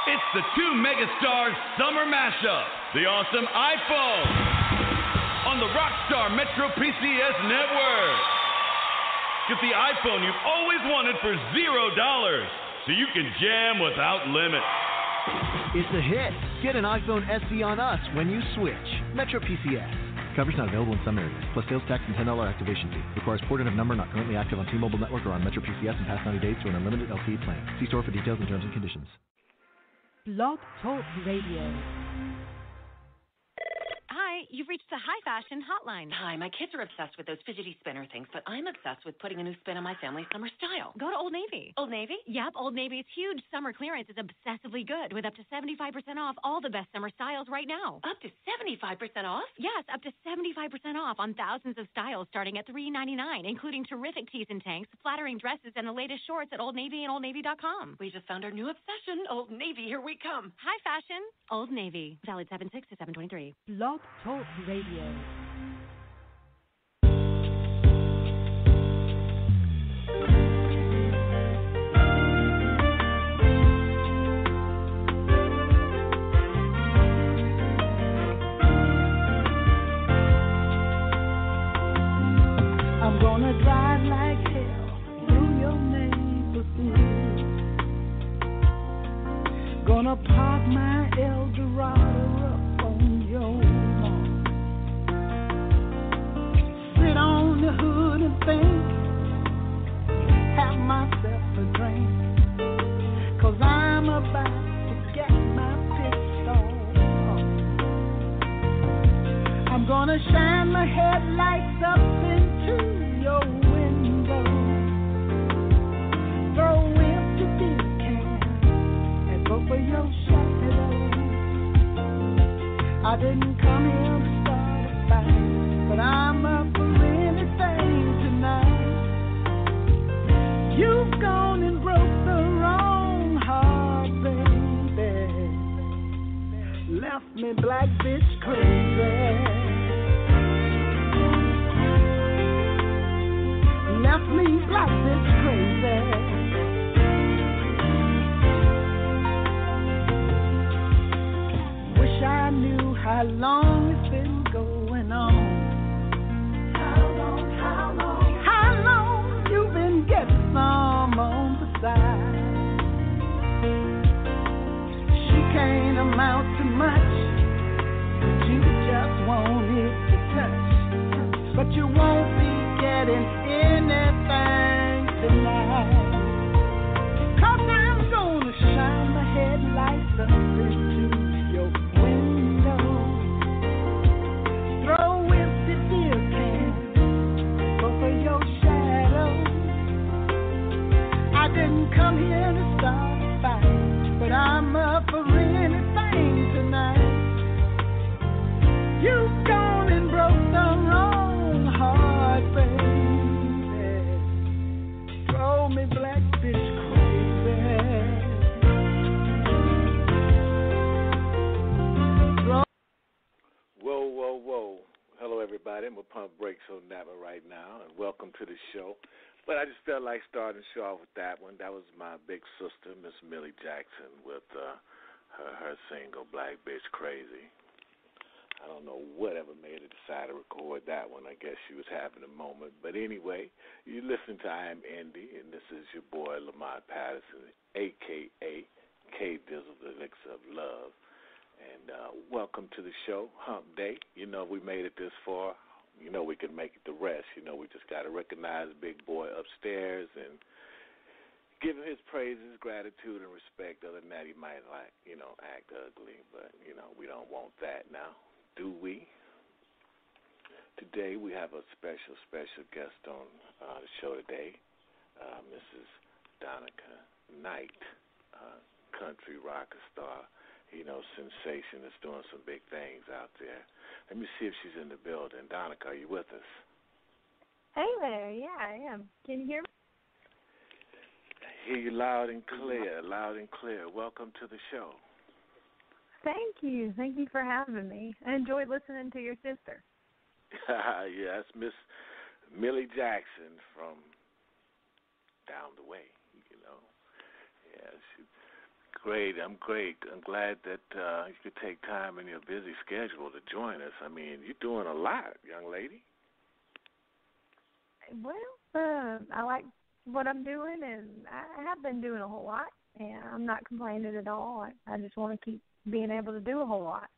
It's the two megastars summer mashup, the awesome iPhone, on the Rockstar Metro PCS network. Get the iPhone you've always wanted for $0, so you can jam without limits. It's a hit. Get an iPhone SE on us when you switch. Metro PCS. Coverage not available in some areas, plus sales tax and $10 activation fee. Requires port and number not currently active on T-Mobile network or on Metro PCS in past 90 days through an unlimited LTE plan. See store for details and terms and conditions. Blog Talk Radio. Hi, you've reached the High Fashion Hotline. Hi, my kids are obsessed with those fidgety spinner things, but I'm obsessed with putting a new spin on my family's summer style. Go to Old Navy. Old Navy? Yep, Old Navy's huge summer clearance is obsessively good with up to 75% off all the best summer styles right now. Up to 75% off? Yes, up to 75% off on thousands of styles starting at $3.99, including terrific tees and tanks, flattering dresses, and the latest shorts at Old Navy and OldNavy.com. We just found our new obsession. Old Navy, here we come. High Fashion, Old Navy. Valid 7/6 to 7/23. Blog Talk Radio. I'm gonna drive like hell through your neighborhood. Gonna park my Eldorado up on your lawn. Sit on the hood and think, have myself a drink. 'Cause I'm about to get my pistol on. I'm gonna shine my headlights up into your window. Throw empty beer cans and go for your shadow. I didn't come here to start a fight, but I'm up for anything tonight. You've gone and broke the wrong heart, baby. Left me black bitch crazy. Left me black bitch crazy. Wish I knew how long it's been going on. How long you've been getting some on the side. She can't amount to much, but you just want it to touch. But you won't be getting anything tonight. 'Cause I'm gonna shine my headlights up into your window. Throw empty beer cans, go for your shadow. I didn't come here to start a fight, but I'm up for anything tonight. You've gone and broke the wrong heart, baby. Throw me black bitch crazy. Whoa, whoa, whoa. Hello, everybody. I'm going to pump brakes on that one right now, and welcome to the show. But I just felt like starting the show off with that one. That was my big sister, Miss Millie Jackson, with her single, Black Bitch Crazy. I don't know whatever made her decide to record that one. I guess she was having a moment. But anyway, you listen to I Am Indy, and this is your boy, Lamont Patterson, a.k.a. K-Dizzle, the Elixir of Love. And welcome to the show, Hump Day. You know we made it this far. You know we can make it the rest. You know we just got to recognize Big Boy upstairs and give him his praises, gratitude, and respect. Other than that, he might, act ugly. But, we don't want that now, do we? Today we have a special guest on the show today, Mrs. Donica Knight, country rocker star, sensation that's doing some big things out there. Let me see if she's in the building. Donica, are you with us? Hey there, yeah, I am. Can you hear me? I hear you loud and clear. Welcome to the show. Thank you. Thank you for having me. I enjoyed listening to your sister. Yes, Miss Millie Jackson from down the way, Yeah, she's great. I'm glad that you could take time in your busy schedule to join us. I mean, you're doing a lot, young lady. Well, I like what I'm doing, and I have been doing a whole lot, and I'm not complaining at all. I just want to keep being able to do a whole lot.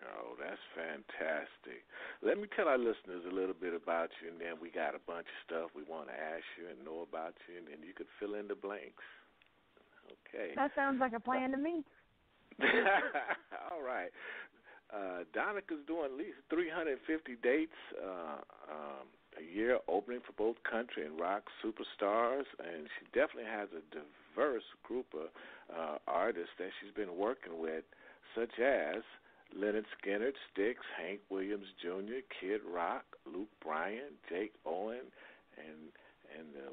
Oh, that's fantastic. Let me tell our listeners a little bit about you, and then we got a bunch of stuff we want to ask you and know about you, and then you could fill in the blanks. Okay. That sounds like a plan to me. All right. Donica's doing at least 350 dates a year, opening for both country and rock superstars, and she definitely has a diverse group of artists that she's been working with, such as Leonard Skinner, Styx, Hank Williams Jr., Kid Rock, Luke Bryan, Jake Owen, and the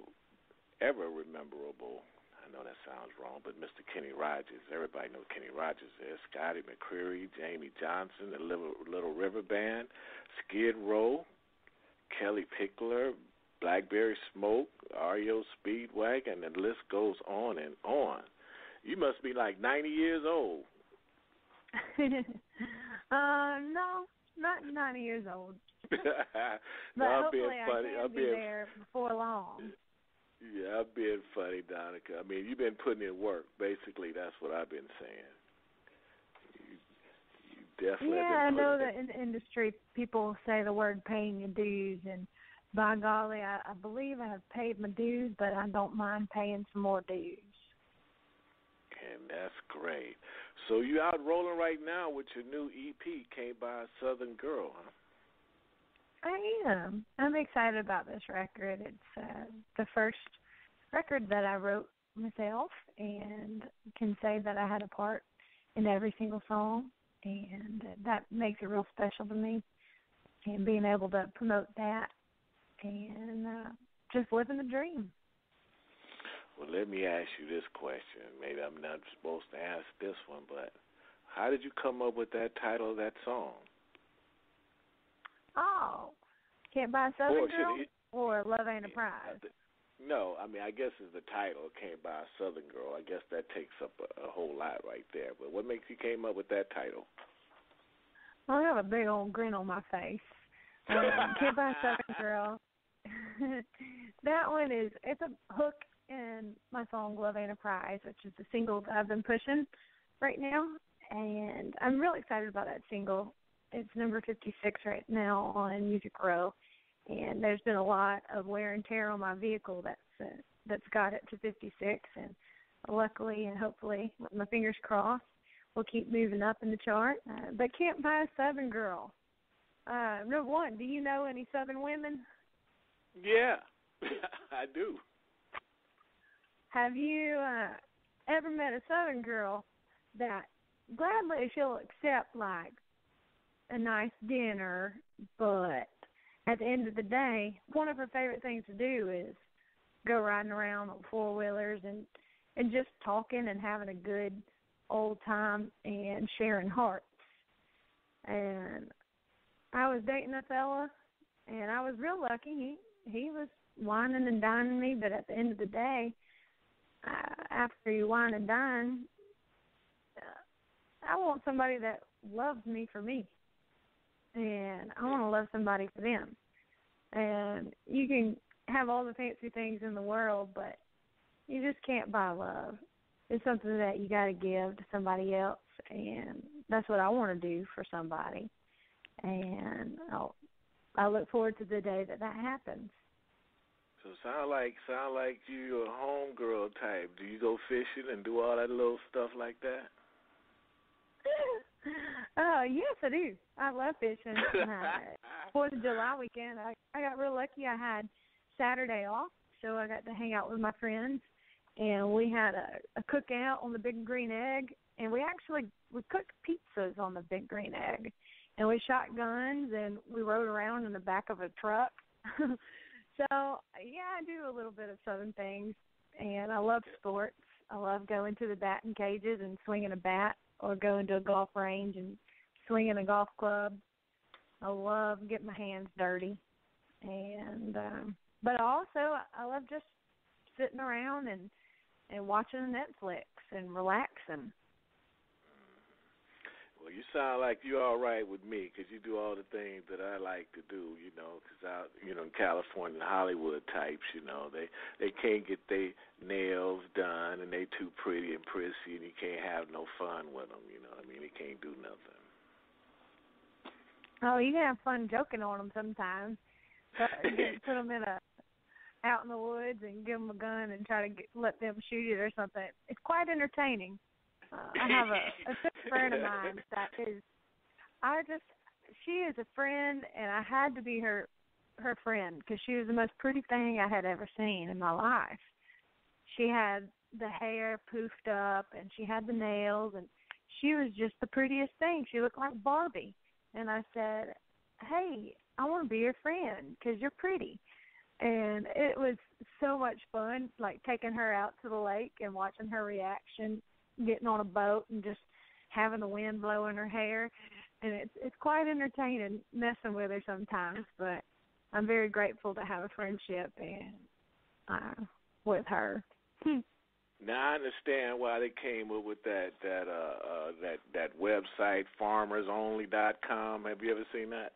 ever memorable, I know that sounds wrong, but Mr. Kenny Rogers. Everybody knows Kenny Rogers is. Scotty McCreery, Jamie Johnson, the Little River Band, Skid Row, Kelly Pickler, Blackberry Smoke, REO Speedwagon, and the list goes on and on. You must be like 90 years old. No, not 90 years old. But no, hopefully I can be there before long. Yeah, I'm being funny, Donica. I mean, you've been putting in work. Basically, that's what I've been saying. You definitely have been I know putting that in the industry people say the word paying your dues, and by golly, I believe I have paid my dues, but I don't mind paying some more dues. And that's great. So you out rolling right now with your new EP, Came by a Southern Girl, huh? I am. I'm excited about this record. It's the first record that I wrote myself, and can say that I had a part in every single song, and that makes it real special to me. And being able to promote that and just living the dream. Well, let me ask you this question. Maybe I'm not supposed to ask this one, but how did you come up with that title of that song? Oh, Can't Buy a Southern Girl or Love Ain't a Prize? No, I mean, I guess it's the title, Can't Buy a Southern Girl. I guess that takes up a whole lot right there. But what makes you came up with that title? I have a big old grin on my face. Can't Buy a Southern Girl. That one it's a hook in my song Love Ain't a Prize, which is the single that I've been pushing right now. And I'm really excited about that single. It's number 56 right now on Music Row, and there's been a lot of wear and tear on my vehicle that's got it to 56, and luckily and hopefully, with my fingers crossed, we'll keep moving up in the chart. But Can't Buy a Southern Girl. Number one, do you know any Southern women? Yeah, I do. Have you ever met a Southern girl that gladly she'll accept, like, a nice dinner, but at the end of the day, one of her favorite things to do is go riding around on four-wheelers and just talking and having a good old time and sharing hearts. And I was dating a fella, and I was real lucky. He was whining and dining me, but at the end of the day, after you wine and dine, I want somebody that loves me for me. And I want to love somebody for them. And you can have all the fancy things in the world, but you just can't buy love. It's something that you got to give to somebody else, and that's what I want to do for somebody. And I look forward to the day that happens. So sound like you're a homegirl type. Do you go fishing and do all that little stuff like that? Yes, I do. I love fishing. 4th of July weekend, I got real lucky. I had Saturday off, so I got to hang out with my friends, and we had a cookout on the Big Green Egg, and we cooked pizzas on the Big Green Egg, and we shot guns, and we rode around in the back of a truck. So, yeah, I do a little bit of Southern things, and I love sports. I love going to the batting cages and swinging a bat, or going to a golf range and swinging a golf club. I love getting my hands dirty. And but also I love just sitting around and and watching Netflix and relaxing. Well, you sound like you're all right with me because you do all the things that I like to do, because out, in California, Hollywood types, they can't get their nails done and they too pretty and prissy and you can't have no fun with them, They can't do nothing. Oh, you can have fun joking on them sometimes. Put them out in the woods and give them a gun and try to let them shoot it or something. It's quite entertaining. I have a good friend of mine that she is a friend, and I had to be her friend because she was the most pretty thing I had ever seen in my life. She had the hair poofed up, and she had the nails, and she was just the prettiest thing. She looked like Barbie. And I said, hey, I want to be your friend because you're pretty. And it was so much fun, like taking her out to the lake and watching her reaction, getting on a boat and just having the wind blow in her hair. And it's quite entertaining messing with her sometimes, but I'm very grateful to have a friendship and with her. Now I understand why they came up with that website, FarmersOnly.com. Have you ever seen that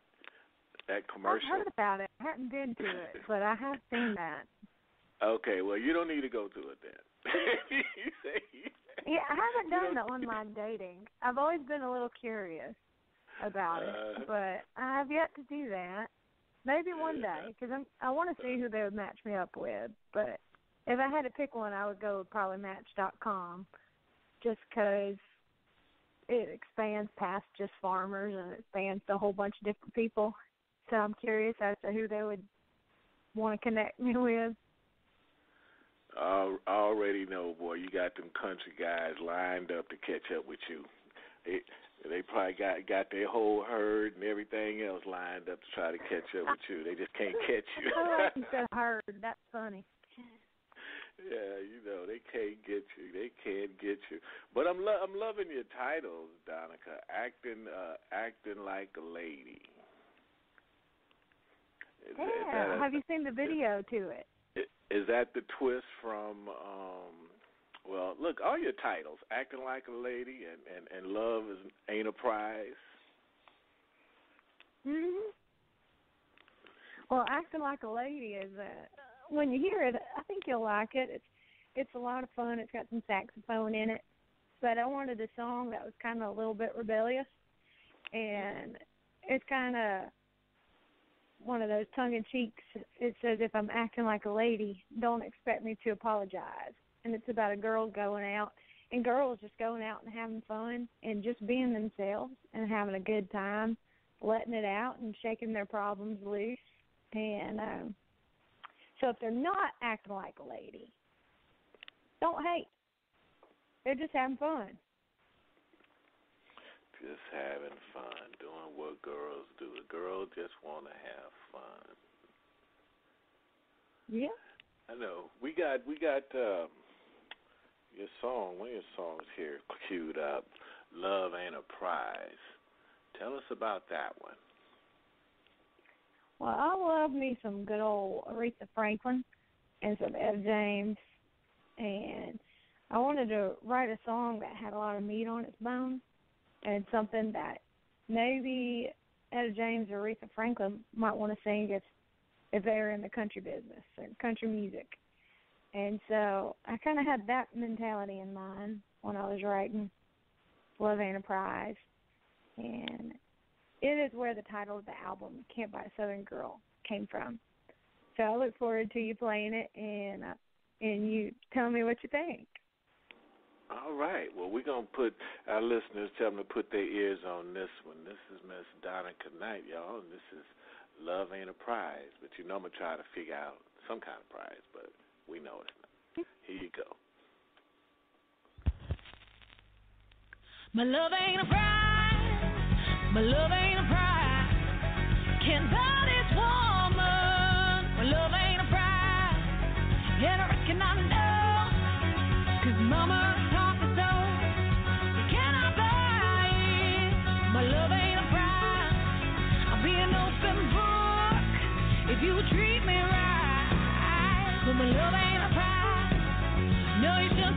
commercial? I've heard about it. I haven't been to it, but I have seen that. Okay, well you don't need to go to it then. Yeah, I haven't done the online dating. I've always been a little curious about it, but I have yet to do that. Maybe one day, because I want to see who they would match me up with. But if I had to pick one, I would go with probably Match.com, just because it expands past just farmers and it expands to a whole bunch of different people. So I'm curious as to who they would want to connect me with. I already know, boy, you got them country guys lined up to catch up with you. They probably got their whole herd and everything else lined up to try to catch up with you. They just can't catch you. I like you said herd. That's funny. Yeah, they can't get you. They can't get you. But I'm loving your titles, Donica. Acting like a lady. Yeah. Have you seen the video to it? Is that the twist from? Well, look, all your titles: Acting Like a Lady and Love Ain't a Prize. Mhm. Well, Acting Like a Lady is when you hear it, I think you'll like it. It's a lot of fun. It's got some saxophone in it. But I wanted a song that was kind of a little bit rebellious, and it's kind of one of those tongue-in-cheeks. It says, if I'm acting like a lady, don't expect me to apologize. And it's about a girl going out, and girls just going out and having fun and just being themselves and having a good time, letting it out and shaking their problems loose. And so if they're not acting like a lady, don't hate. They're just having fun. Just having fun, doing what girls do. A girl just want to have fun. Yeah. I know. We got your song, one of your songs here queued up, Love Ain't a Prize. Tell us about that one. Well, I love me some good old Aretha Franklin and some Etta James, and I wanted to write a song that had a lot of meat on its bones and something that maybe Etta James or Aretha Franklin might want to sing if they were in the country business or country music. And so I kind of had that mentality in mind when I was writing Love Ain't a Prize. And it is where the title of the album, Can't Buy a Southern Girl, came from. So I look forward to you playing it and you tell me what you think. All right. Well, we're going to put our listeners, tell them to put their ears on this one. This is Miss Donica Knight, y'all, and this is Love Ain't a Prize. But I'm going to try to figure out some kind of prize, but we know it's not. Here you go. My love ain't a prize. My love ain't a prize. Can't buy this woman. My love ain't a prize. And I reckon I know. 'Cause mama taught me so. You cannot buy it. My love ain't a prize. I'll be an open book if you treat me right. But my love ain't a prize. No, you should.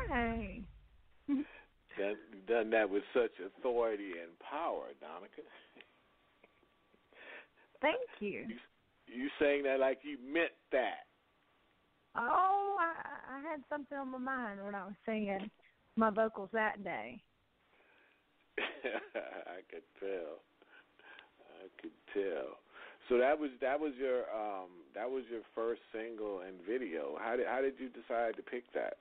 Yay. Done that with such authority and power, Donica. Thank you. You saying that like you meant that. Oh, I had something on my mind when I was singing my vocals that day. I could tell. So that was your first single and video. How did you decide to pick that?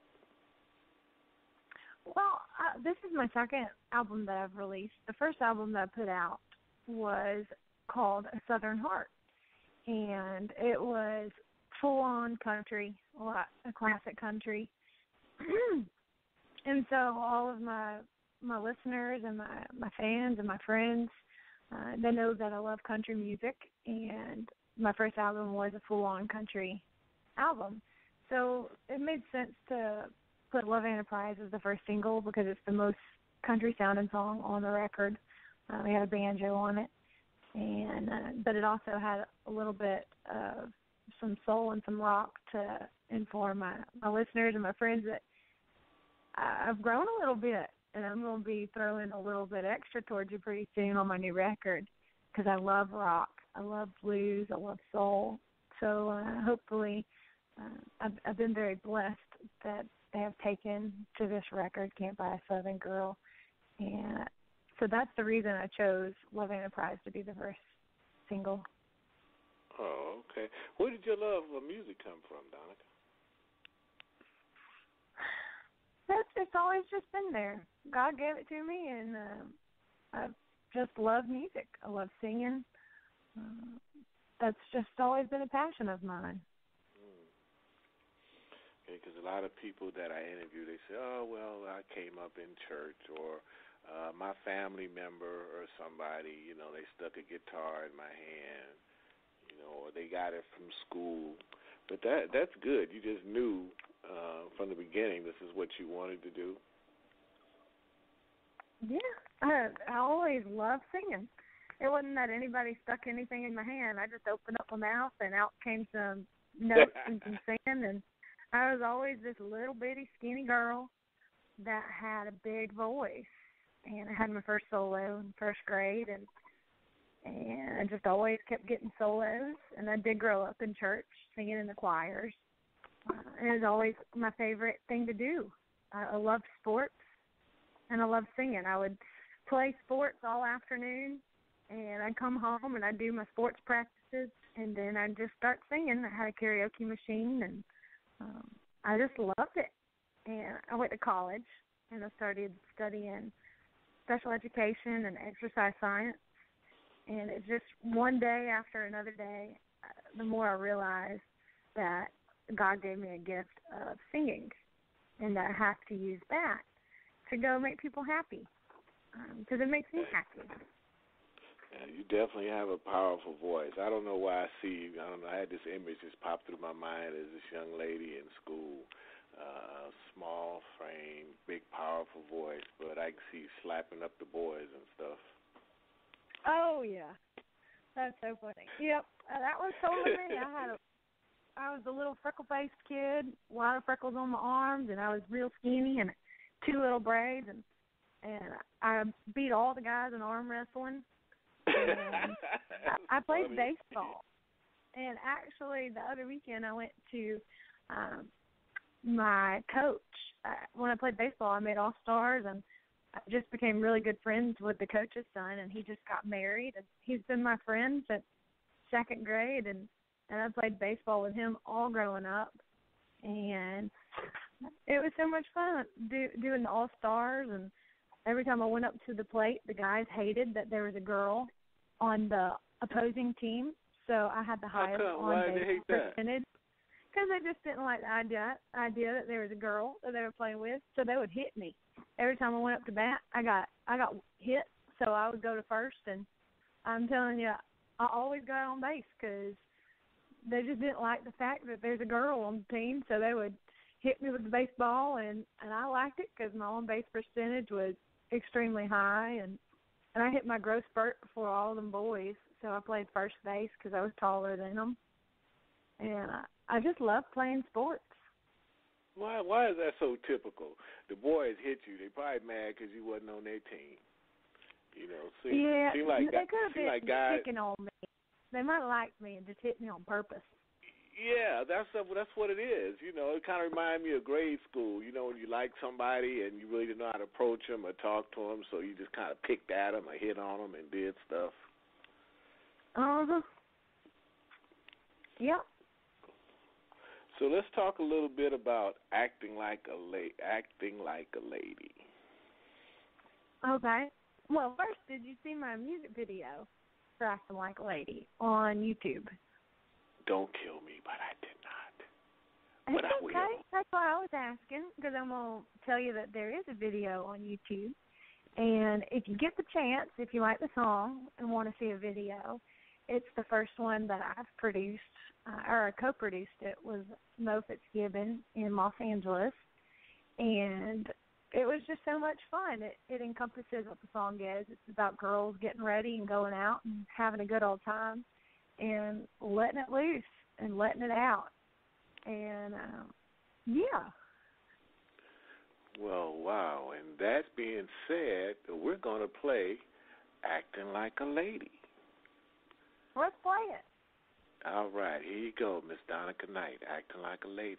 Well, this is my second album that I've released. The first album that I put out was called A Southern Heart, and it was full-on country, a classic country. And so all of my listeners and my fans and my friends, they know that I love country music, and my first album was a full-on country album. So it made sense to put Love Ain't a Prize as the first single because it's the most country-sounding song on the record. We had a banjo on it, and but it also had a little bit of some soul and some rock to inform my listeners and my friends that I've grown a little bit, and I'm going to be throwing a little bit extra towards you pretty soon on my new record because I love rock, I love blues, I love soul. So hopefully I've been very blessed that they have taken to this record, Can't Buy a Southern Girl. And so that's the reason I chose Love Ain't a Prize to be the first single. Oh, okay. Where did your love for music come from, Donica? It's always just been there. God gave it to me, and I just love music. I love singing. That's just always been a passion of mine. Because a lot of people that I interview, they say, oh, well, I came up in church, or my family member or somebody, they stuck a guitar in my hand, or they got it from school. But that's good. You just knew from the beginning this is what you wanted to do. Yeah, I always loved singing. It wasn't that anybody stuck anything in my hand. I just opened up my mouth, and out came some notes and some singing, and I was always this little bitty skinny girl that had a big voice, and I had my first solo in first grade, and I just always kept getting solos, and I did grow up in church singing in the choirs, and it was always my favorite thing to do. I loved sports, and I loved singing. I would play sports all afternoon, and I'd come home and I'd do my sports practices, and then I'd just start singing. I had a karaoke machine, and I just loved it. And I went to college, and I started studying special education and exercise science. And it's just one day after another day, the more I realized that God gave me a gift of singing, and that I have to use that to go make people happy, because it makes me happy. Yeah, you definitely have a powerful voice. I don't know why I see you. I don't know. I had this image just pop through my mind as this young lady in school, small frame, big, powerful voice, but I can see you slapping up the boys and stuff. Oh, yeah. That's so funny. Yep, that was totally me. I was a little freckle-faced kid, a lot of freckles on my arms, and I was real skinny and 2 little braids, and I beat all the guys in arm wrestling. And I played baseball. And actually, the other weekend I went to my coach. When I played baseball, I made All-Stars, and I just became really good friends with the coach's son, and he just got married. And he's been my friend since 2nd grade, and I played baseball with him all growing up. And it was so much fun doing the All-Stars, and every time I went up to the plate, the guys hated that there was a girl on the opposing team, so I had the highest on-base percentage. Because they just didn't like the idea that there was a girl that they were playing with, so they would hit me. Every time I went up to bat, I got hit, so I would go to first, and I'm telling you, I always got on base because they just didn't like the fact that there's a girl on the team, so they would hit me with the baseball, and I liked it because my on-base percentage was extremely high, and I hit my growth spurt before all of them boys, so I played first base because I was taller than them, and I just love playing sports. Why is that so typical? The boys hit you. They probably mad because you wasn't on their team. You know, seem like they could have been guys picking on me. They might have liked me and just hit me on purpose. Yeah, that's what it is. You know, it kind of reminds me of grade school. You know, when you like somebody and you really didn't know how to approach them or talk to them, so you just kind of picked at them or hit on them and did stuff. Yep. So let's talk a little bit about acting like a lady. Okay. Well, first, did you see my music video for Acting Like a Lady on YouTube? Don't kill me, but I did not. It's but I okay. will. That's why I was asking, because I'm going to tell you that there is a video on YouTube. And if you get the chance, if you like the song and want to see a video, it's the first one that I've produced, or I co-produced it with Mo Fitzgibbon in Los Angeles. And it was just so much fun. It encompasses what the song is. It's about girls getting ready and going out and having a good old time and letting it loose and letting it out. And, yeah. Well, wow. And that being said, we're going to play Acting Like a Lady. Let's play it. All right. Here you go, Miss Donica Knight, Acting Like a Lady.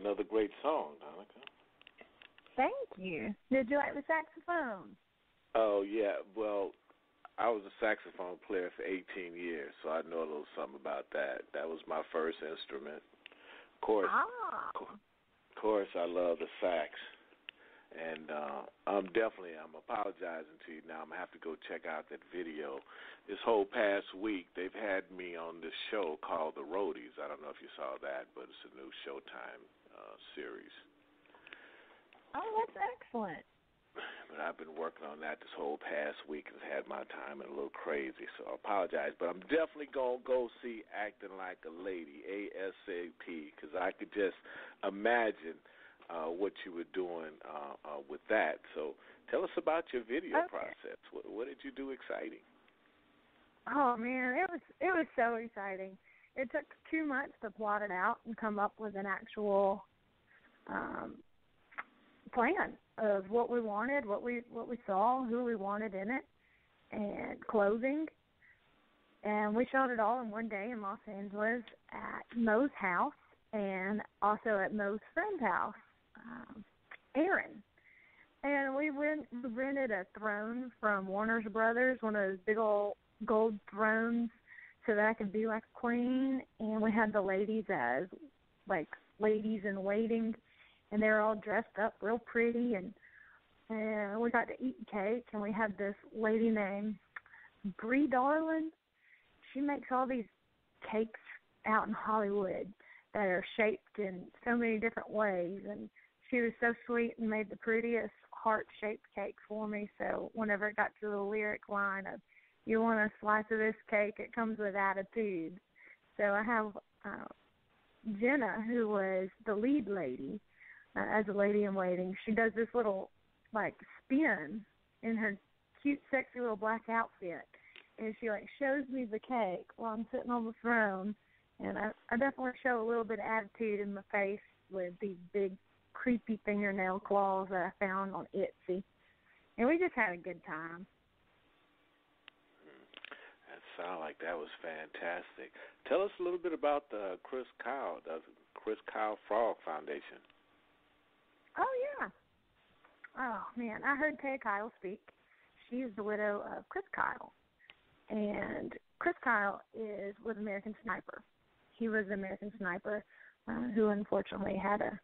Another great song, Donica. Thank you. Did you like the saxophone? Oh, yeah. Well, I was a saxophone player for 18 years, so I know a little something about that. That was my first instrument. Of course, I love the sax. And I'm apologizing to you now. I'm going to have to go check out that video. This whole past week, they've had me on this show called The Roadies. I don't know if you saw that, but it's a new Showtime series. Oh, that's excellent. But I've been working on that this whole past week and had my time and a little crazy, so I apologize. But I'm definitely going to go see Acting Like a Lady, ASAP, because I could just imagine what you were doing with that. So tell us about your video process. What did you do exciting? Oh, man, it was so exciting. It took 2 months to plot it out and come up with an actual plan of what we wanted, what we saw, who we wanted in it, and clothing. And we shot it all in one day in Los Angeles at Mo's house and also at Mo's friend's house, Aaron. And we rented a throne from Warner's Brothers, one of those big old gold thrones, so that I could be like a queen. And we had the ladies as like ladies in waiting, and they were all dressed up real pretty, and we got to eat cake, and we had this lady named Brie Darlin. She makes all these cakes out in Hollywood that are shaped in so many different ways, and she was so sweet and made the prettiest heart-shaped cake for me. So whenever it got to the lyric line of, "You want a slice of this cake, it comes with attitude." So I have Jenna, who was the lead lady, as a lady in waiting. She does this little, like, spin in her cute, sexy little black outfit. And she, like, shows me the cake while I'm sitting on the throne. And I definitely show a little bit of attitude in my face with these big, creepy fingernail claws that I found on Etsy. And we just had a good time. That sounded like that was fantastic. Tell us a little bit about the Chris Kyle Frog Foundation. Oh, yeah. Oh, man, I heard Taya Kyle speak. She is the widow of Chris Kyle. And Chris Kyle is with American Sniper. He was an American Sniper who unfortunately had a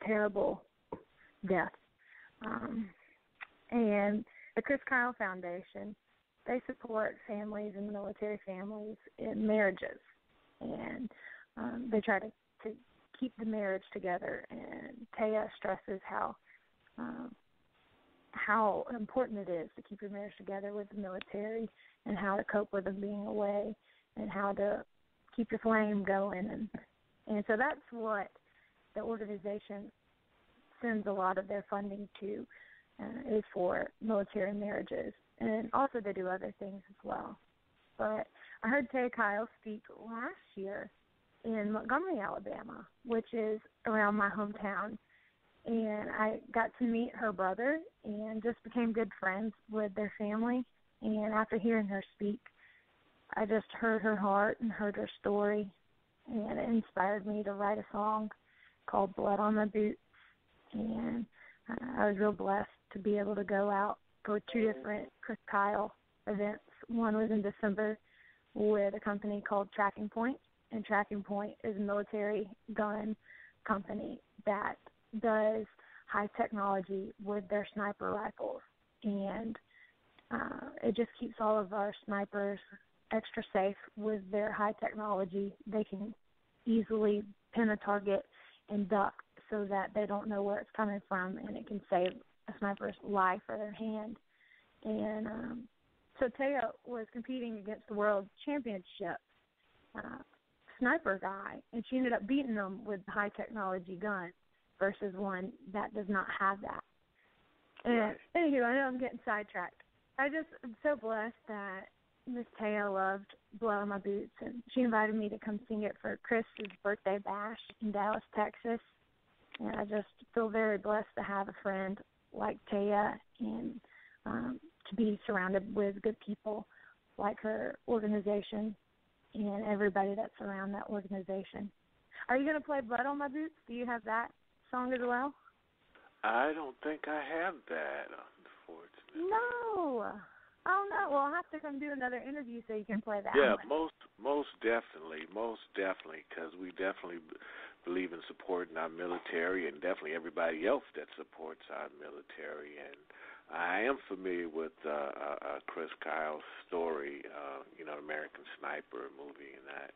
terrible death. And the Chris Kyle Foundation, they support families and military families in marriages. And they try to keep the marriage together, and Taya stresses how important it is to keep your marriage together with the military, and how to cope with them being away, and how to keep your flame going, and so that's what the organization sends a lot of their funding to, is for military marriages, and also they do other things as well. But I heard Taya Kyle speak last year in Montgomery, Alabama, which is around my hometown. And I got to meet her brother and just became good friends with their family. And after hearing her speak, I just heard her heart and heard her story, and it inspired me to write a song called Blood on My Boots. And I was real blessed to be able to go out for 2 different Chris Kyle events. One was in December with a company called Tracking Point, and Tracking Point is a military gun company that does high technology with their sniper rifles. And it just keeps all of our snipers extra safe with their high technology. They can easily pin a target and duck so that they don't know where it's coming from, and it can save a sniper's life or their hand. And so Taya was competing against the world championship sniper guy, and she ended up beating him with the high technology gun versus one that does not have that. And anyway, I know I'm getting sidetracked. I just am so blessed that Miss Taya loved Blood on My Boots, and she invited me to come sing it for Chris's birthday bash in Dallas, Texas. And I just feel very blessed to have a friend like Taya, and to be surrounded with good people like her organization and everybody that's around that organization. Are you going to play Blood on My Boots? Do you have that song as well? I don't think I have that, unfortunately. No. Oh no! Well, I'll have to come do another interview so you can play that. Yeah, one. most definitely, because we definitely believe in supporting our military, and definitely everybody else that supports our military. And I am familiar with Chris Kyle's story, American Sniper movie and that.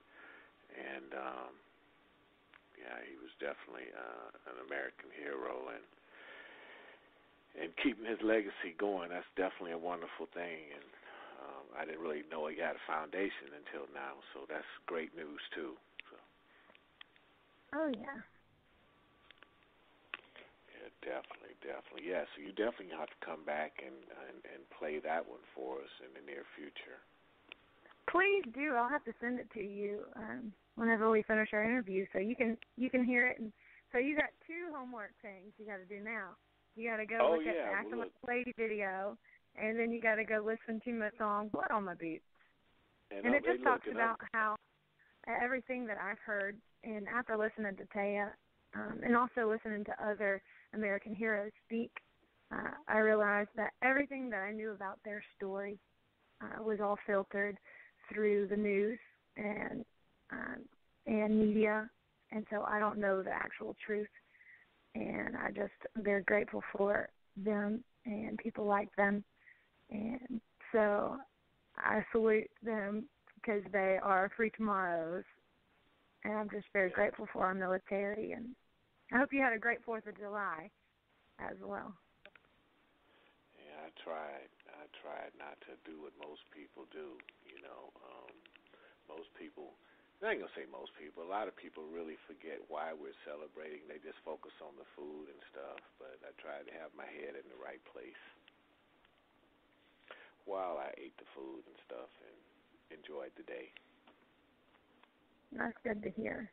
And yeah, he was definitely an American hero, and keeping his legacy going, that's definitely a wonderful thing. And I didn't really know he had a foundation until now, so that's great news too. So. Oh yeah. Yeah, definitely. Yeah, so you definitely have to come back and play that one for us in the near future. Please do. I'll have to send it to you whenever we finish our interview, so you can hear it. And so you got two homework things you got to do now. You got to go look at the Acting Like a Lady video, and then you got to go listen to my song "Blood on My Boots." And it just talks about how everything that I've heard, and after listening to Taya, and also listening to other American heroes speak, I realized that everything that I knew about their story was all filtered through the news and media, and so I don't know the actual truth. And I'm very grateful for them and people like them, and so I salute them because they are free tomorrows, and I'm just very grateful for our military. And I hope you had a great 4th of July as well. Yeah, I tried not to do what most people do. Most people, I ain't going to say most people, a lot of people really forget why we're celebrating. They just focus on the food and stuff, but I tried to have my head in the right place while I ate the food and stuff and enjoyed the day. That's good to hear.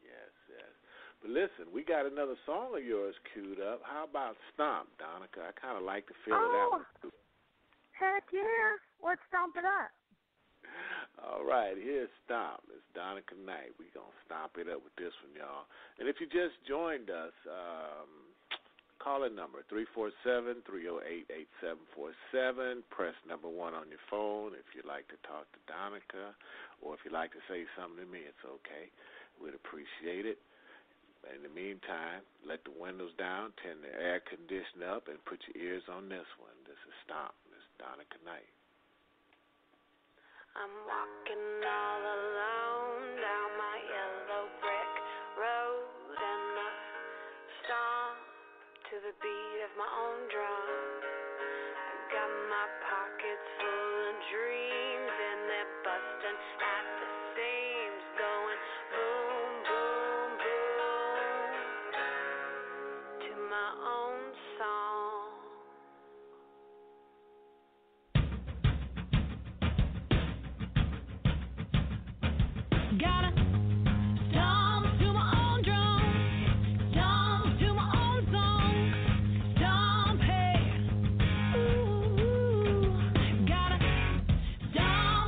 Yes. But listen, we got another song of yours queued up. How about Stomp, Donica? I kind of like the feel of that one, too. Heck yeah. Let's stomp it up. All right, here's Stomp. It's Donica Knight. We're going to stomp it up with this one, y'all. And if you just joined us, call in number 347-308-8747. Press number 1 on your phone if you'd like to talk to Donica, or if you'd like to say something to me, it's okay. We'd appreciate it. In the meantime, let the windows down, turn the air conditioner up, and put your ears on this one. This is Stomp. This is Donica Knight. I'm walking all alone down my yellow brick road, and I stomp to the beat of my own drum. I got my pockets full of dreams, and they're busting at the seams, going boom, boom, boom, to my own song. Gotta stomp to my own drum, stomp to my own song, stomp, hey, ooh, gotta stomp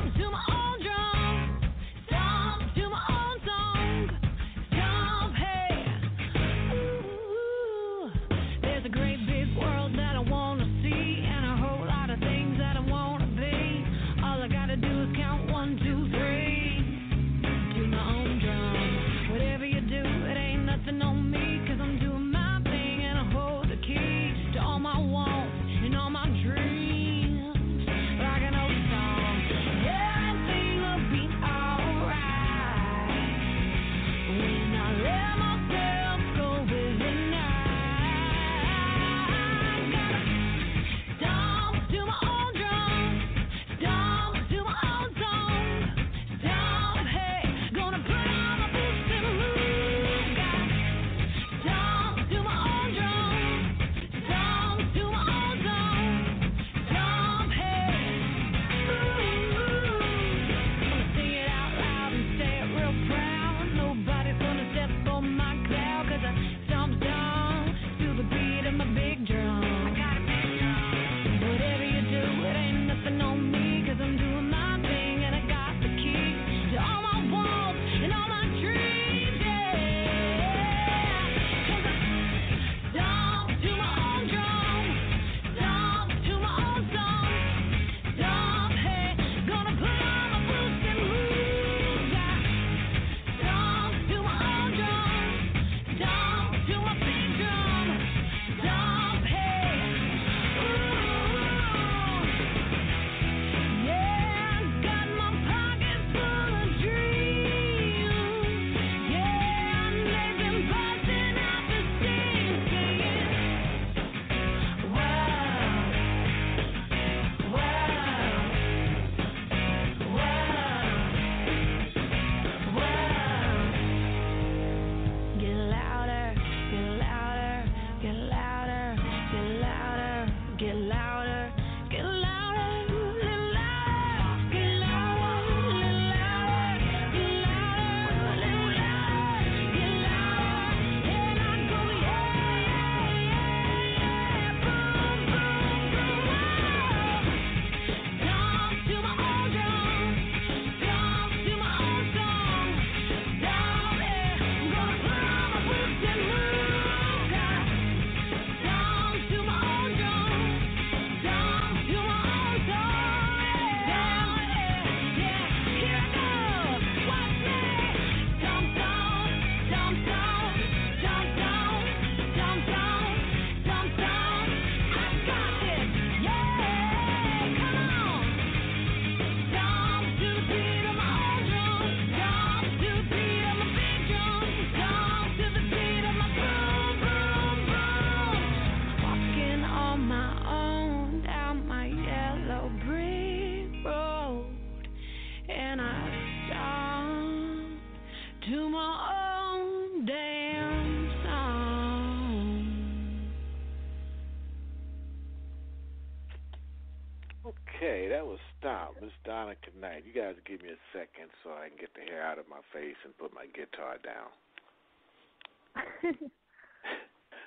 that was Stomp, Miss Donica Knight. You guys give me a second so I can get the hair out of my face and put my guitar down.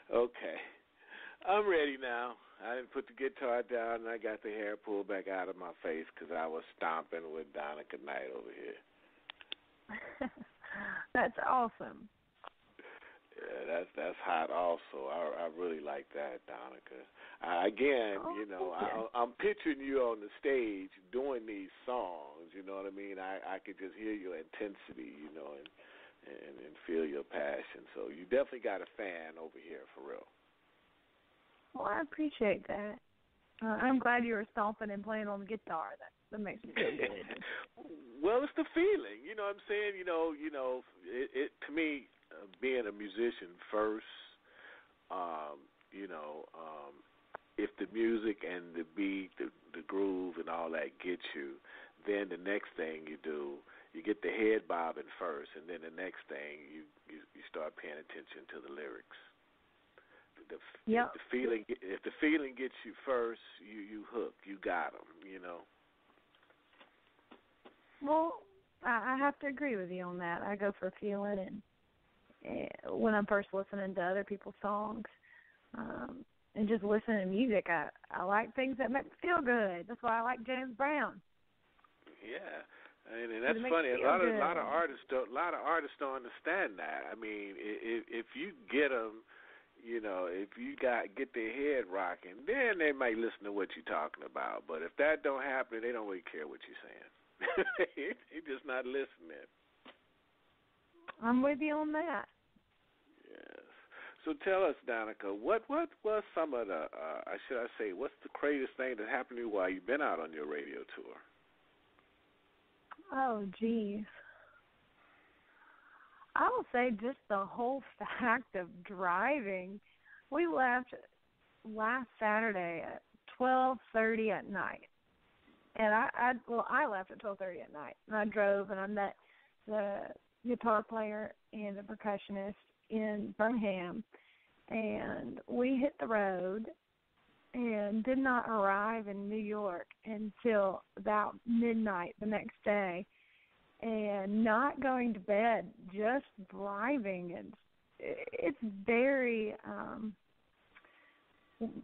Okay. I'm ready now. I didn't put the guitar down and I got the hair pulled back out of my face because I was stomping with Donica Knight over here. That's awesome. Yeah, that's hot also. I really like that, Donica. I'm picturing you on the stage doing these songs, you know what I mean? I could just hear your intensity, you know, and feel your passion. So you definitely got a fan over here, for real. Well, I appreciate that. I'm glad you were stomping and playing on the guitar. That makes me feel good. Well, it's the feeling, you know what I'm saying? It to me, being a musician first, if the music and the beat, the groove and all that gets you, then the next thing you do, you get the head bobbing first, and then the next thing you start paying attention to the lyrics. If the feeling gets you first, you hook, you got them, you know. Well, I have to agree with you on that. I go for feeling, and when I'm first listening to other people's songs, and just listening to music, I like things that make me feel good. That's why I like James Brown. Yeah. And that's funny. A lot of artists don't understand that. I mean, if you get them, you know, if you get their head rocking, then they might listen to what you're talking about. But if that don't happen, they don't really care what you're saying. You're just not listening. I'm with you on that. Yes. So tell us, Donica, what was some of the, what's the craziest thing that happened to you while you've been out on your radio tour? Oh, geez. I will say just the whole fact of driving. We left last Saturday at 12:30 at night. And I left at 12:30 at night. And I drove and I met the guitar player and the percussionist in Birmingham. And we hit the road and did not arrive in New York until about midnight the next day. And not going to bed, just driving. And it's very,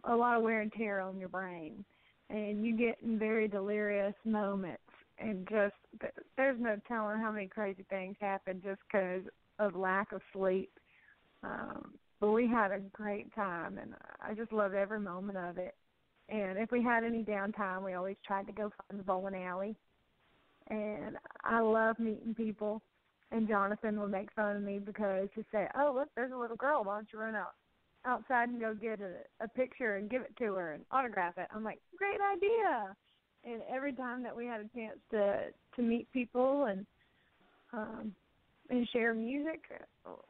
a lot of wear and tear on your brain. And you get in very delirious moments. And just, there's no telling how many crazy things happen just because of lack of sleep. But we had a great time, and I just loved every moment of it. And if we had any downtime, we always tried to go find the bowling alley. And I love meeting people. And Jonathan would make fun of me because he'd say, "Oh, look, there's a little girl. Why don't you run outside and go get a picture and give it to her and autograph it?" I'm like, "Great idea!" And every time that we had a chance to meet people and share music,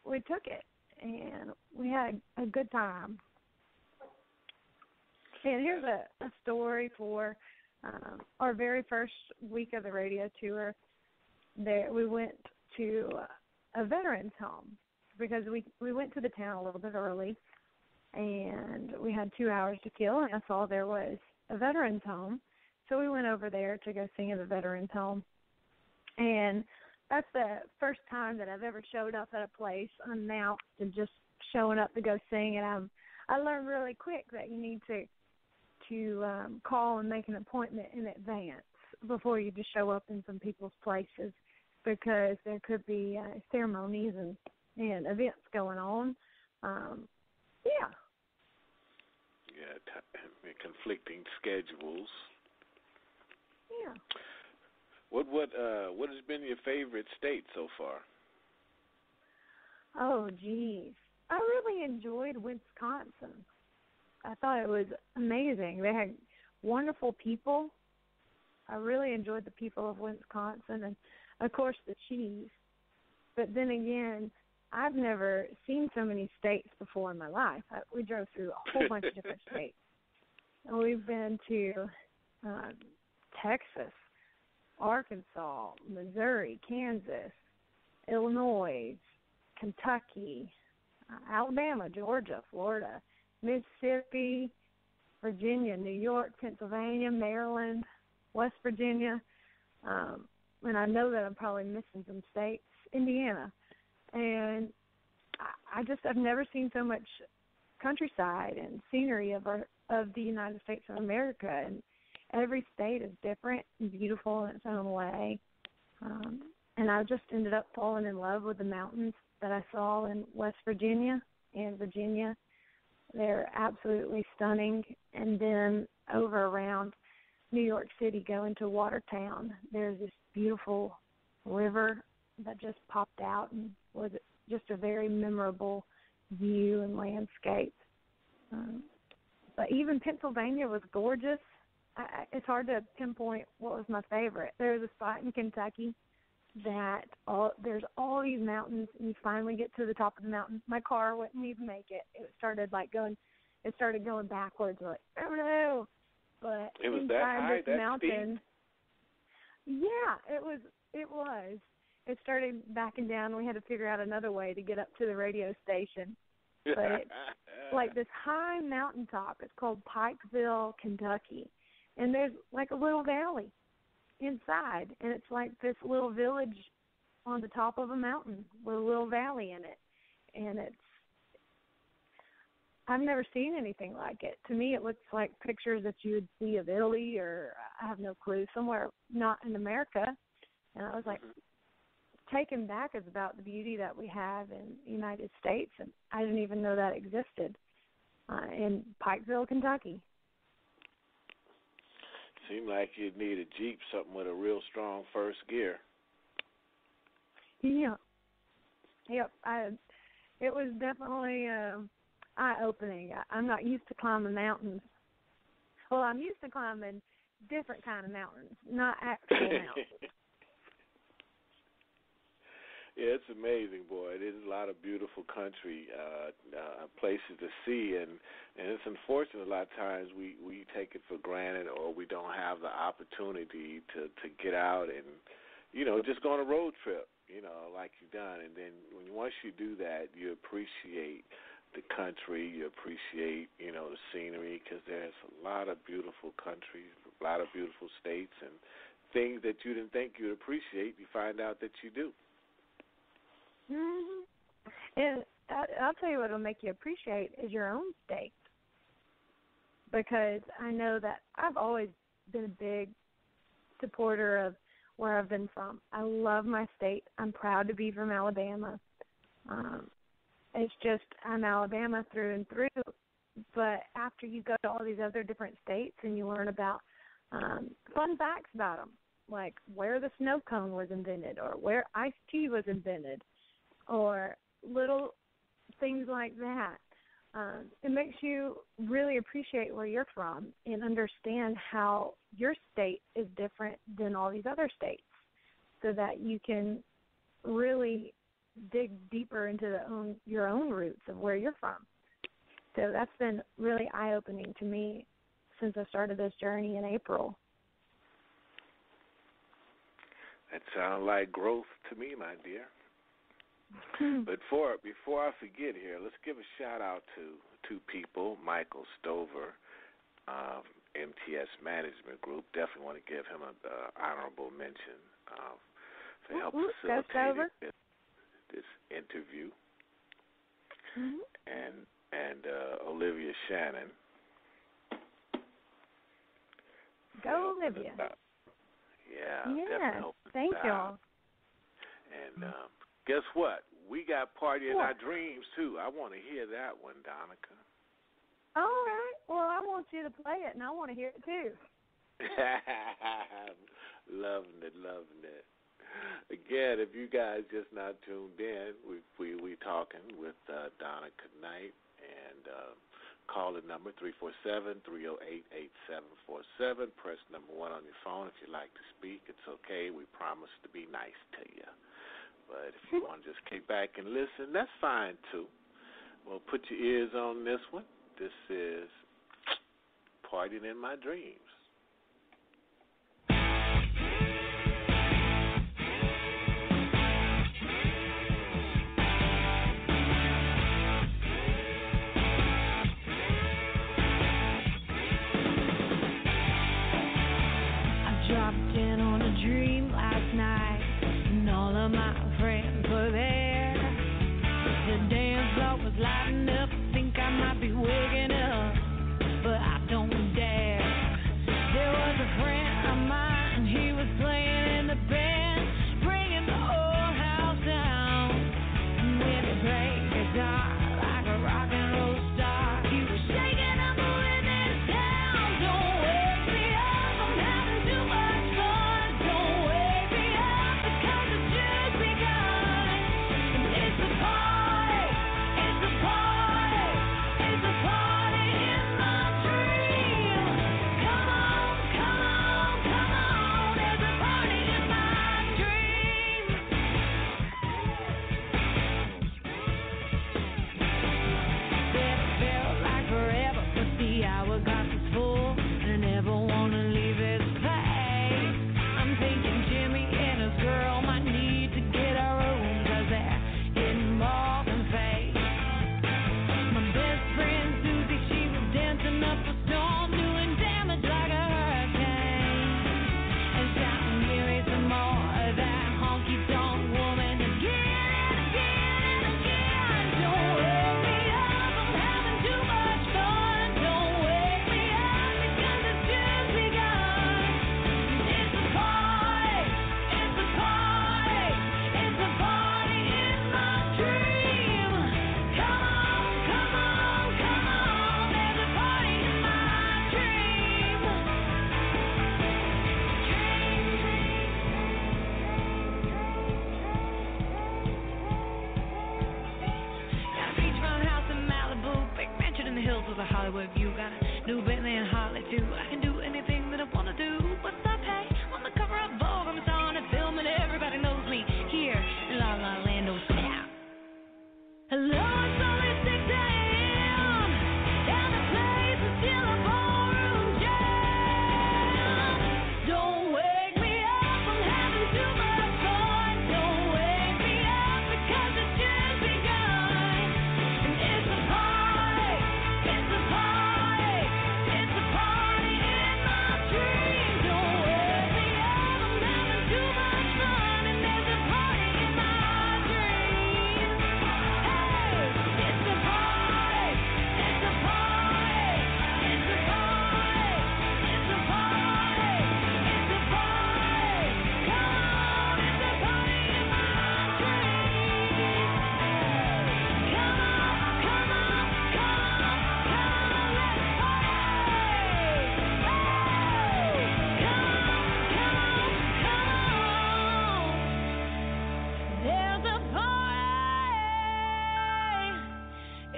we took it. And we had a good time. And here's a story for our very first week of the radio tour. There, we went to a veterans home because we went to the town a little bit early, and we had 2 hours to kill, and I saw there was a veterans home. So we went over there to go sing at the veterans home. And that's the first time that I've ever showed up at a place unannounced and just showing up to go sing. And I learned really quick that you need to call and make an appointment in advance before you just show up in some people's places, because there could be ceremonies and events going on. Yeah, conflicting schedules. Yeah. What has been your favorite state so far? Oh, geez. I really enjoyed Wisconsin. I thought it was amazing. They had wonderful people. I really enjoyed the people of Wisconsin and, of course, the cheese. But then again, I've never seen so many states before in my life. We drove through a whole bunch of different states. And we've been to Texas, Arkansas, Missouri, Kansas, Illinois, Kentucky, Alabama, Georgia, Florida, Mississippi, Virginia, New York, Pennsylvania, Maryland, West Virginia, and I know that I'm probably missing some states, Indiana. And I've never seen so much countryside and scenery of the United States of America, and every state is different and beautiful in its own way. And I just ended up falling in love with the mountains that I saw in West Virginia and Virginia. They're absolutely stunning. And then over around New York City, going to Watertown, there's this beautiful river that just popped out and was just a very memorable view and landscape. But even Pennsylvania was gorgeous. It's hard to pinpoint what was my favorite. There was a spot in Kentucky that there's all these mountains, and you finally get to the top of the mountain. My car wouldn't even make it. It started going backwards. Like, oh no! But it was inside that high, this that mountain, steep? Yeah, it was. It started backing down. We had to figure out another way to get up to the radio station. But it's like this high mountaintop. It's called Pikeville, Kentucky. And there's like a little valley inside. And it's like this little village on the top of a mountain with a little valley in it. And I've never seen anything like it. To me, it looks like pictures that you would see of Italy, or I have no clue, somewhere not in America. And I was like, taken back is about the beauty that we have in the United States, and I didn't even know that existed in Pikeville, Kentucky. Seemed like you'd need a Jeep, something with a real strong first gear. Yeah. Yep. It was definitely eye-opening. I'm not used to climbing mountains. Well, I'm used to climbing different kind of mountains, not actual mountains. Yeah, it's amazing, boy. There's a lot of beautiful country, places to see, and it's unfortunate a lot of times we take it for granted, or we don't have the opportunity to get out and, just go on a road trip, like you've done. And then once you do that, you appreciate the country, you appreciate, the scenery, because there's a lot of beautiful countries, a lot of beautiful states, and things that you didn't think you'd appreciate, you find out that you do. Mm-hmm. And I'll tell you what will make you appreciate is your own state, because I know that I've always been a big supporter of where I've been from. I love my state. I'm proud to be from Alabama. It's just I'm Alabama through and through. But after you go to all these other different states and you learn about fun facts about them, like where the snow cone was invented, or where iced tea was invented, or little things like that. It makes you really appreciate where you're from and understand how your state is different than all these other states, so that you can really dig deeper into your own roots of where you're from. So that's been really eye-opening to me since I started this journey in April. That sounds like growth to me, my dear. But before I forget here, let's give a shout-out to two people, Michael Stover, MTS Management Group. Definitely want to give him an honorable mention for helping facilitate this interview. Mm-hmm. And Olivia Shannon. Go, Olivia. Yeah, Yeah, thank y'all. And guess what? We got Party in Our Dreams, too. I want to hear that one, Donica. All right. Well, I want you to play it, and I want to hear it, too. Loving it. Again, if you guys just not tuned in, we talking with Donica Knight, and call the number 347-308-8747. Press number 1 on your phone if you'd like to speak. It's okay. We promise to be nice to you. But if you want to just kick back and listen, that's fine, too. Well, put your ears on this one. This is Partying in My Dreams. I'm a Hollywood view. Got a new Bentley and Harley too. I can do anything that I wanna do. What's I pay? On the cover of Vogue, I'm starring and filming. Everybody knows me here in La La Land. Oh snap! Hello, it's only 6 a.m. and the place is still a ballroom jam. Don't wake me up, I'm having too much fun. Don't wake me up because it's just begun. And it's a party, it's a party, it's a party in my dreams. Don't wake me up, I'm having too much fun. And there's a party in my dreams. Hey, it's a party, it's a party, it's a party, it's a party, it's a party. Come on, it's a party in my dreams. Come on, come on, come on, come on, let's party. Come on, come on, come on. There's a party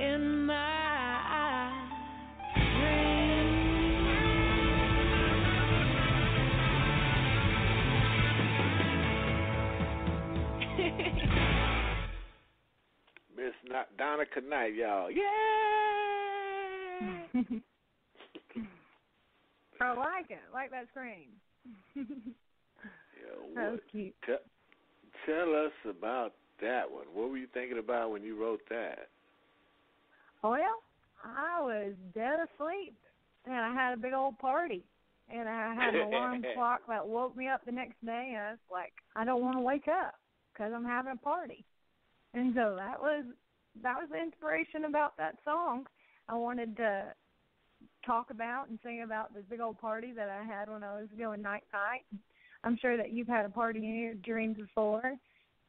in my dreams. Miss Donica Knight, y'all. Yeah. I like it. I like that scream. Yeah, That was what- cute. Tell us about that one. What were you thinking about when you wrote that? Well, I was dead asleep, and I had a big old party, and I had an alarm clock that woke me up the next day, and I was like, I don't want to wake up because I'm having a party. And so that was the inspiration about that song. I wanted to talk about and sing about this big old party that I had when I was going night-night. I'm sure that you've had a party in your dreams before,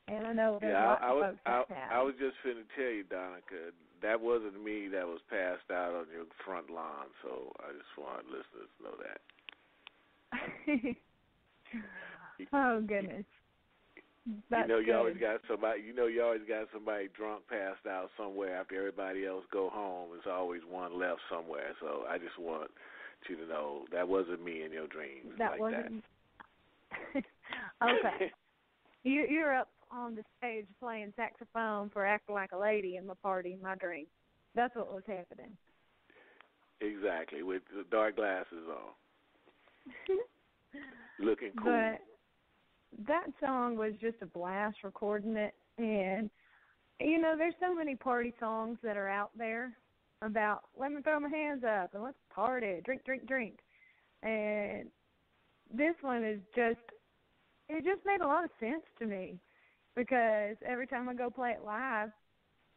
and I know there's lots of folks that have. I was just finna tell you, Donica, that wasn't me that was passed out on your front lawn, so I just want listeners to know that. Oh, goodness. That's you always got somebody. You always got somebody drunk, passed out somewhere after everybody else go home. There's always one left somewhere. So I just want you to know that wasn't me in your dreams. That like wasn't. Okay. You're up on the stage playing saxophone for Acting Like a Lady in my party, in my dream. That's what was happening. Exactly, with the dark glasses on, looking cool. But that song was just a blast recording it, and there's so many party songs that are out there about let me throw my hands up and let's party, drink, drink, drink. And this one is it just made a lot of sense to me because every time I go play it live,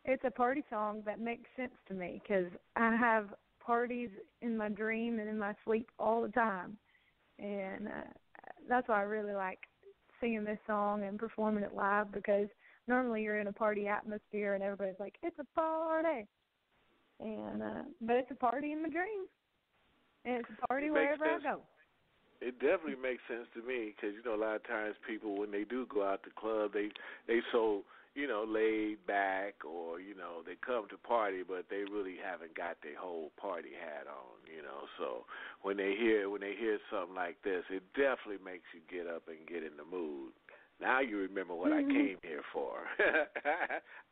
it's a party song that makes sense to me because I have parties in my dream and in my sleep all the time. And that's why I really like singing this song and performing it live because normally you're in a party atmosphere and everybody's like, it's a party. And but it's a party in my dreams. And it's a party wherever I go. It definitely makes sense to me because, a lot of times people, when they do go out to the club, they so, laid back or, they come to party, but they really haven't got their whole party hat on, So when they hear something like this, it definitely makes you get up and get in the mood. Now you remember what I came here for.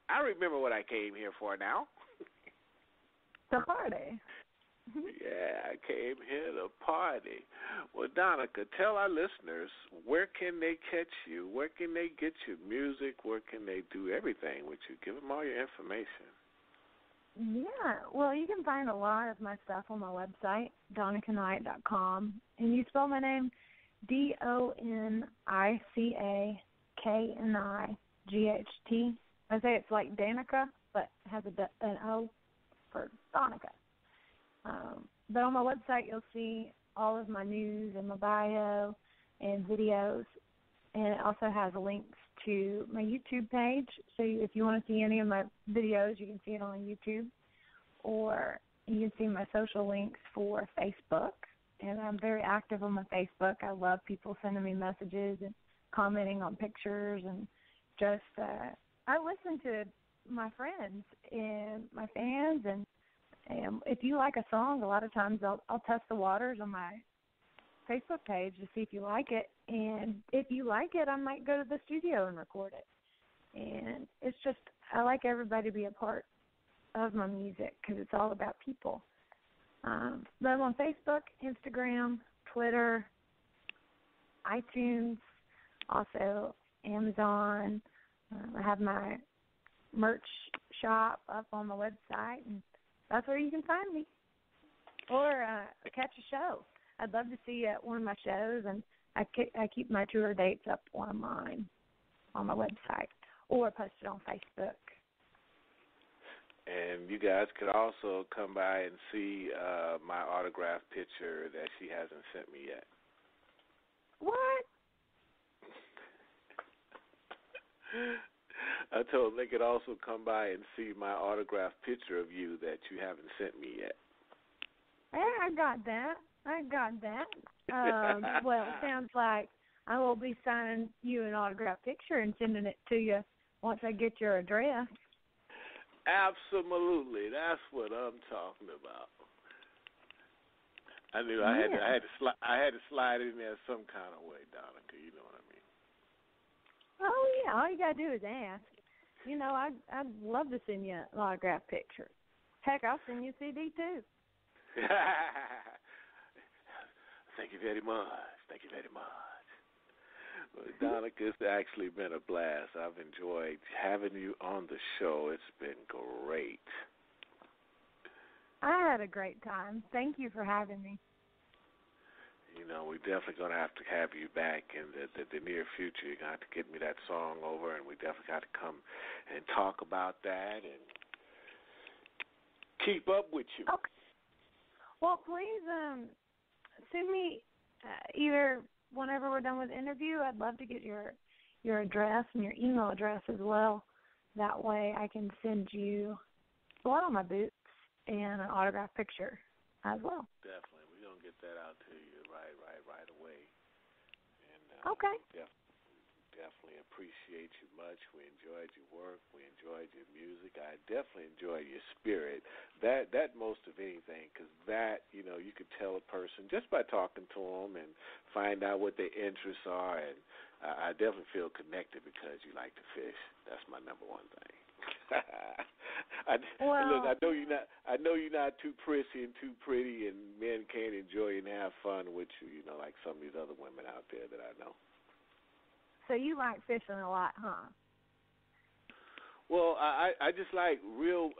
I remember what I came here for now. The party. Yeah, I came here to party. Well, Donica, tell our listeners, where can they catch you? Where can they get your music? Where can they do everything with you? Give them all your information. Yeah, well, you can find a lot of my stuff on my website, DonicaKnight.com. And you spell my name DONICAKNIGHT. I say it's like Danica, but it has an O for Donica. But on my website, you'll see all of my news and my bio and videos. And it also has links to my YouTube page. So if you want to see any of my videos, you can see it on YouTube. Or you can see my social links for Facebook. And I'm very active on my Facebook. I love people sending me messages and commenting on pictures. And just, I listen to my friends and my fans and And if you like a song, a lot of times I'll test the waters on my Facebook page to see if you like it. And if you like it, I might go to the studio and record it. And it's just, I like everybody to be a part of my music because it's all about people. But I'm on Facebook, Instagram, Twitter, iTunes, also Amazon. I have my merch shop up on the website, and that's where you can find me. Or catch a show. I'd love to see you at one of my shows, and I keep my tour dates up online on my website or post it on Facebook. And you guys could also come by and see my autographed picture that she hasn't sent me yet. What? I told them they could also come by and see my autographed picture of you that you haven't sent me yet. Yeah, I got that. Well, it sounds like I will be signing you an autographed picture and sending it to you once I get your address. Absolutely, that's what I'm talking about. I knew I had to slide in there some kind of way, Donica. You know what I mean? Oh yeah, all you gotta do is ask. You know, I'd love to send you an autographed picture. Heck, I'll send you a CD too. Thank you very much. Well, Donica, it's actually been a blast. I've enjoyed having you on the show. It's been great. I had a great time. Thank you for having me. You know, we're definitely going to have you back in the near future. You're going to have to get me that song over, and we definitely got to come and talk about that and keep up with you. Okay. Well, please send me either whenever we're done with the interview. I'd love to get your address and your email address as well. That way I can send you blood on my boots and an autographed picture as well. Definitely. We're going to get that out to you right away. And okay. Definitely appreciate you much. We enjoyed your work. We enjoyed your music. I definitely enjoy your spirit. That most of anything, because that, you know, you could tell a person just by talking to them and find out what their interests are. And I definitely feel connected because you like to fish. That's my number one thing. Look, I know you're not too prissy and too pretty, and men can't enjoy and have fun with you. You know, like some of these other women out there that I know. So you like fishing a lot, huh? Well, I just like real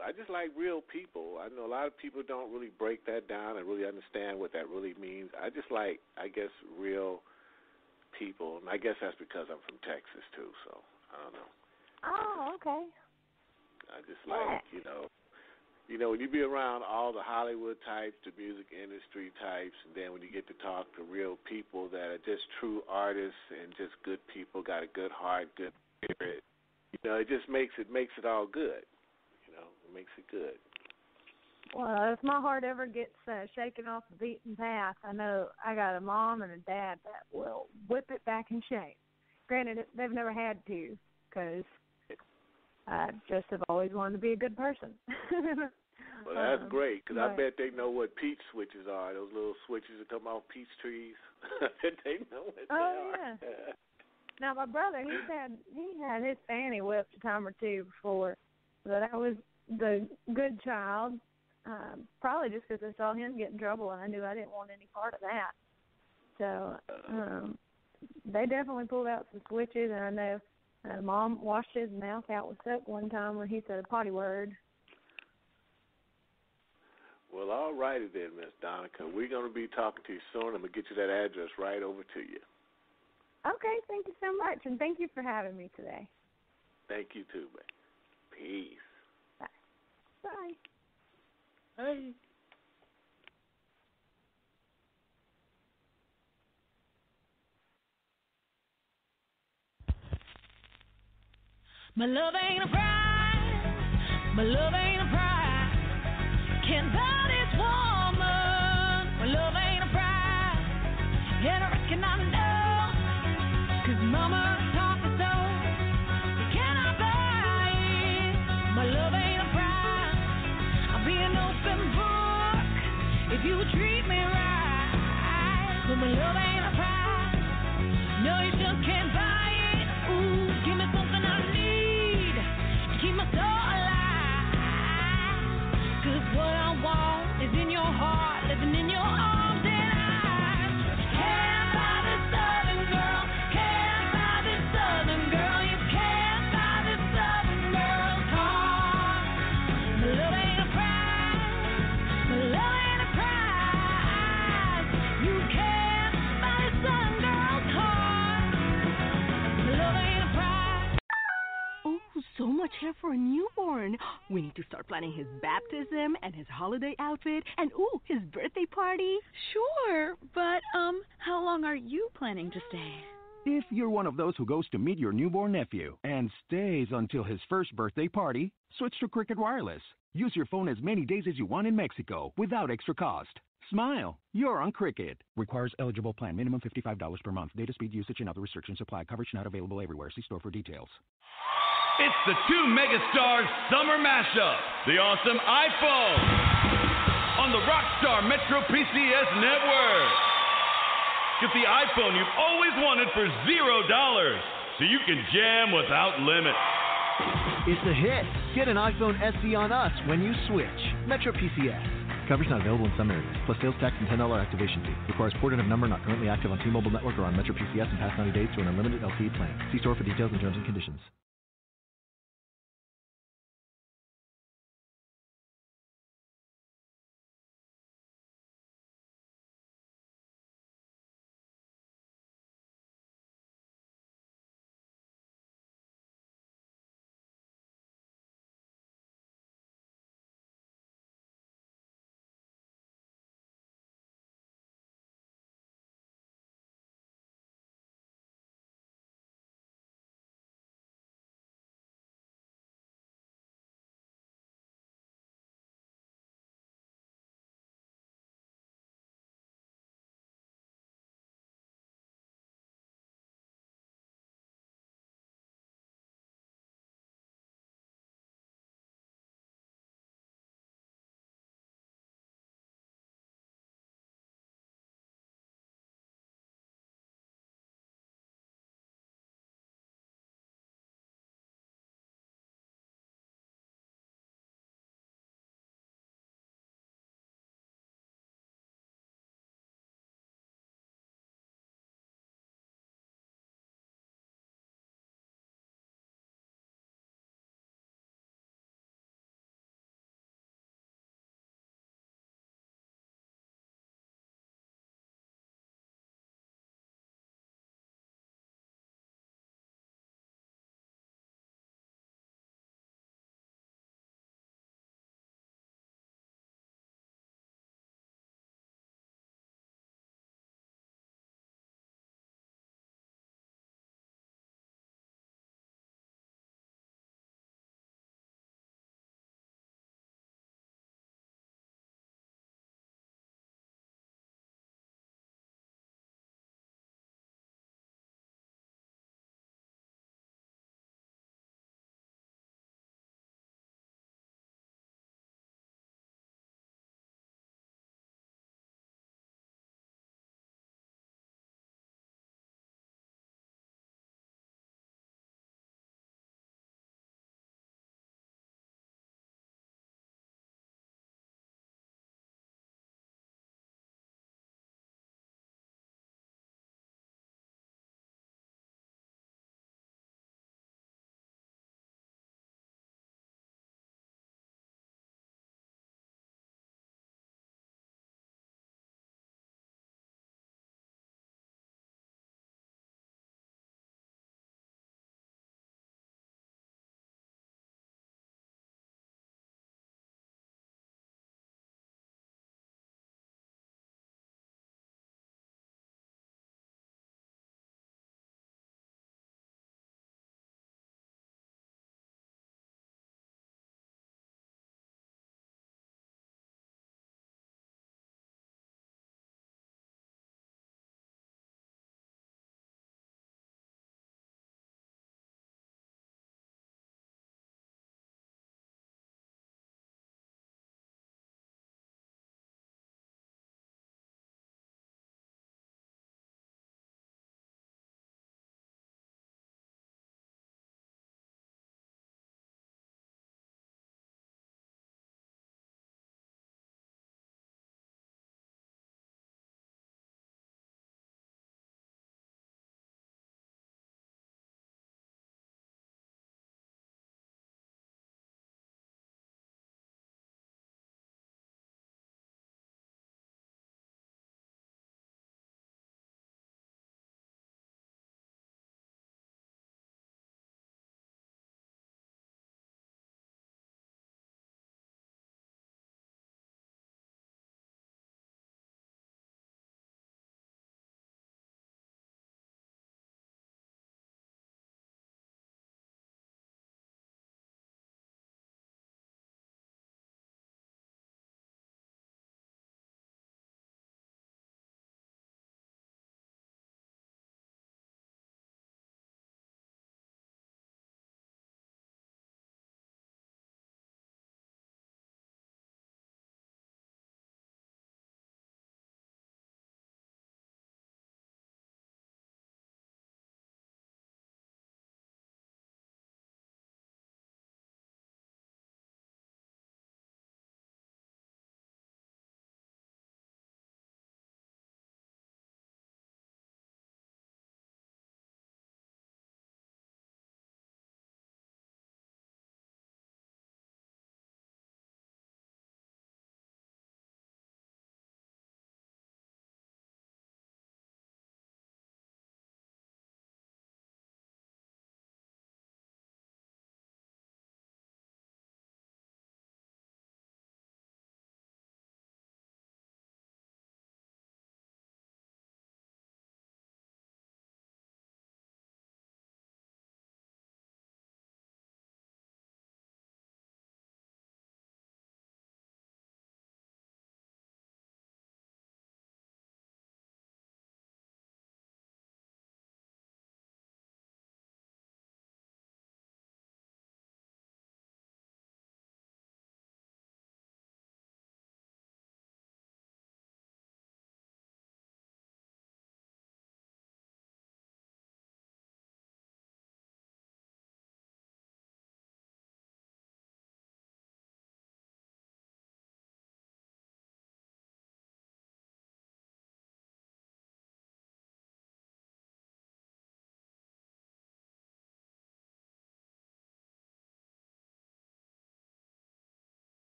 people. I know a lot of people don't really break that down and really understand what that really means. I just like, I guess, real people, and I guess that's because I'm from Texas too. So I don't know. Oh, okay. I just like, you know, when you be around all the Hollywood types, the music industry types, and then when you get to talk to real people that are just true artists and just good people, got a good heart, good spirit, you know, it just makes it all good. You know, it makes it good. Well, if my heart ever gets shaken off the beaten path, I know I got a mom and a dad that will whip it back in shape. Granted, they've never had to, because I just have always wanted to be a good person. Well, that's great, because I bet they know what peach switches are, those little switches that come off peach trees. I bet they know what they are. Yeah. Now, my brother, he had his fanny whipped a time or two before, but I was the good child, probably just because I saw him get in trouble, and I knew I didn't want any part of that. So they definitely pulled out some switches, and I know Mom washed his mouth out with soap one time when he said a potty word. Well, all righty then, Miss Donica. We're going to be talking to you soon. I'm going to get you that address right over to you. Okay, thank you so much, and thank you for having me today. Thank you too, man. Peace. Bye. Bye. Hey. My love ain't a prize. My love ain't a prize. Can't buy this woman. My love ain't a prize. And I reckon I know, 'cause mama taught me so. You cannot buy it. My love ain't a prize. I'll be an open book. you treat me right. But my love ain't a prize. No, you just can't buy it. Ooh, give me something I need to keep my soul alive. 'Cause what I want is in your heart, living in your arms, and I can't buy this southern girl. Can't buy this southern girl. You can't buy this southern girl's heart. My love ain't a prize. My love ain't a prize. You can't buy this southern girl's heart. My love ain't a prize. Oh, so much hair for a newborn. We need to start planning his baptism and his holiday outfit and, ooh, his birthday party. Sure, but, how long are you planning to stay? If you're one of those who goes to meet your newborn nephew and stays until his first birthday party, switch to Cricket Wireless. Use your phone as many days as you want in Mexico without extra cost. Smile. You're on Cricket. Requires eligible plan. Minimum $55 per month. Data speed usage and other restrictions apply. Coverage not available everywhere. See store for details. It's the two megastars summer mashup, the awesome iPhone, on the Rockstar Metro PCS network. Get the iPhone you've always wanted for $0, so you can jam without limit. It's a hit. Get an iPhone SE on us when you switch. Metro PCS. Coverage not available in some areas, plus sales tax and $10 activation fee. Requires port of number not currently active on T-Mobile network or on Metro PCS in past 90 days to an unlimited LTE plan. See store for details and terms and conditions.